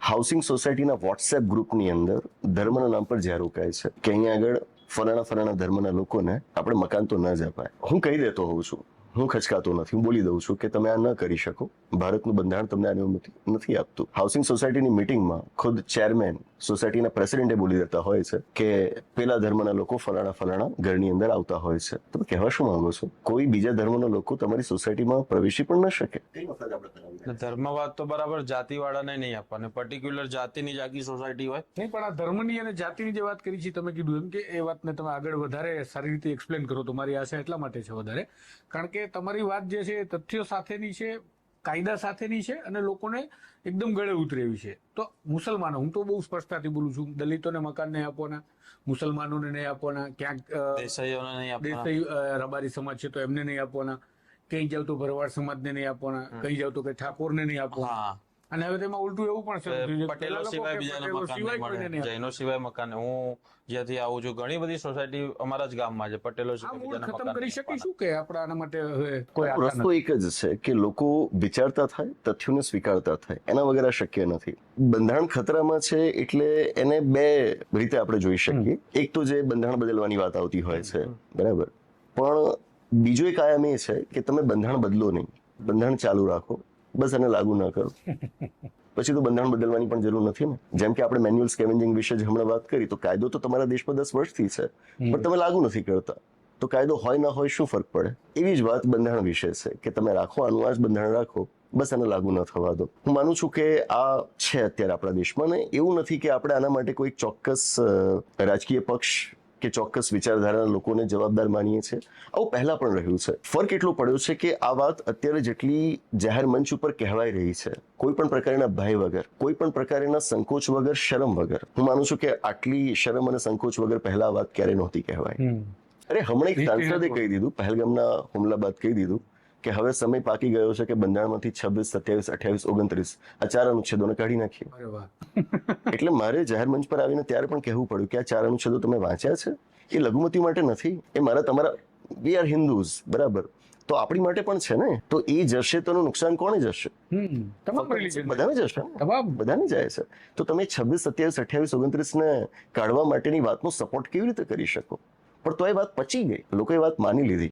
Housing સોસાયટીના WhatsApp ગ્રુપની અંદર ધર્મના નામ પર જ્યાં રોકાય છે કે અહીંયા આગળ ફલાણા ધર્મના લોકોને આપણે મકાન તો ન જ અપાય. હું કહી દેતો હોઉં છું, હું ખચકાતો નથી, હું બોલી દઉં છું કે તમે આ ન કરી શકો. ભારતનું બંધારણ તમને આની અનુમતિ નથી આપતું. હાઉસિંગ સોસાયટીની મિટિંગમાં ખુદ ચેરમેન સોસાયટીના પ્રેસિડેન્ટે બોલી દેતા હોય છે કે પેલા ધર્મના લોકો ફલાણા ઘરની અંદર આવતા હોય છે. તમે કહેવા શું માંગો છો? કોઈ બીજા ધર્મના લોકો તમારી સોસાયટીમાં પ્રવેશી પણ ન શકે. કઈ વખત આપણે કરાવી? ધર્મવાદ તો બરાબર જાતિવાળાને નહીં આપવાને, પર્ટિક્યુલર જાતિની જ આખી સોસાયટી હોય નહીં, પણ આ ધર્મની અને જાતિની જે વાત કરી છે તમે કીધું એમ કે એ વાતને તમે આગળ વધારે સારી રીતે એક્સપ્લેન કરો તો મારી આશા એટલા માટે છે વધારે, કારણ કે તમારી વાત જે છે એ તથ્યો સાથેની છે, કાયદા સાથેની છે અને લોકોને એકદમ ગળે ઉતરે એવી છે. તો મુસલમાનો, હું તો બહુ સ્પષ્ટતાથી બોલું છું, દલિતોને મકાન નહીં આપવાના, મુસલમાનોને નહીં આપવાના, ક્યાંક દેસાઈઓને નહીં આપવાના, દેસાઈ રબારી સમાજ છે તો એમને નહીં આપવાના, કઈ જાવ તો ભરવાડ સમાજને નહીં આપવાના, કઈ જાવ તો કઈ ઠાકોરને નહીં આપવાના. હા, અને હવે તેમાં ઉલટું એવું પણ છે, પટેલો સિવાય બીજાને મકાન નહીં મળે, જૈનો સિવાય મકાન. હું જ્યાંથી આવું છું ઘણી બધી સોસાયટી અમારા જ ગામમાં છે, પટેલો સિવાય બીજાને ખતમ મકાન કરી નહીં આપવાના. શકીશું કે આપણે આના માટે હવે કોઈ આશા રસ્તો એક જ છે કે લોકો વિચારતા થાય, તથ્યોને સ્વીકારતા થાય, એના વગર આ શક્ય નથી. બંધારણ ખતરામાં છે એટલે એને બે રીતે આપણે જોઈ શકીએ. એક તો જે બંધારણ બદલવાની વાત આવતી હોય છે, બરાબર, પણ બીજો એક આયામ એ છે કે તમે બંધારણ બદલો નહીં, બંધારણ ચાલુ રાખો, બસ એને લાગુ ન કરો. પછી તો બંધારણ બદલવાની પણ જરૂર નથી ને. જેમ કે આપણે મેન્યુઅલ સ્કેવેન્જિંગ વિશે જ હમણાં વાત કરી, તો કાયદો તો તમારા દેશમાં 10 વર્ષથી છે, પણ તમે લાગુ નથી કરતા. તો કાયદો હોય ના હોય શું ફરક પડે? એવી જ વાત બંધારણ વિશે છે કે તમે રાખો, આનું આ જ બંધારણ રાખો, બસ એને લાગુ ન થવા દો. હું માનું છું કે આ છે અત્યારે આપણા દેશમાં, ને એવું નથી કે આપણે આના માટે કોઈ ચોક્કસ રાજકીય પક્ષ કે ચોક્કસ વિચારધારાના લોકોને જવાબદાર માનીએ છીએ. આવું પહેલા પણ રહ્યું છે. ફરક એટલો પડ્યો છે કે આ વાત અત્યારે જેટલી જાહેર મંચ ઉપર કહેવાઈ રહી છે, કોઈ પણ પ્રકારના ભય વગર, કોઈ પણ પ્રકારના સંકોચ વગર, શરમ વગર, હું માનું છું કે આટલી શરમ અને સંકોચ વગર પહેલા વાત ક્યારે નહોતી કહેવાય. અરે હમણાં એક સાંસદે કહી દીધું, પહેલગામના હુમલા બાદ કહી દીધું કે હવે સમય પાકી ગયો છે કે બંધારણમાંથી 26, 27, 28, 29 આ 4 અનુચ્છેદોને કાઢી નાખીએ. અરે વાહ. એટલે મારે જાહેર મંચ પર આવીને ત્યારે પણ કહેવું પડ્યું કે આ 4 અનુચ્છેદો તમે વાંચ્યા છે? એ લઘુમતી માટે નથી, એ મારા તમારા, વી આર હિન્દુઝ, બરાબર, તો આપણી માટે પણ છે ને. તો એ જશે તો એનું નુકસાન કોને જશે? તમામ religion બધાને જશે ને. તમામ. બધાને જાય છે. તો તમે 26, 27, 28, 29 ને કાઢવા માટેની વાતનો સપોર્ટ કેવી રીતે કરી શકો? પણ તો એ વાત પચી ગઈ, લોકોએ વાત માની લીધી.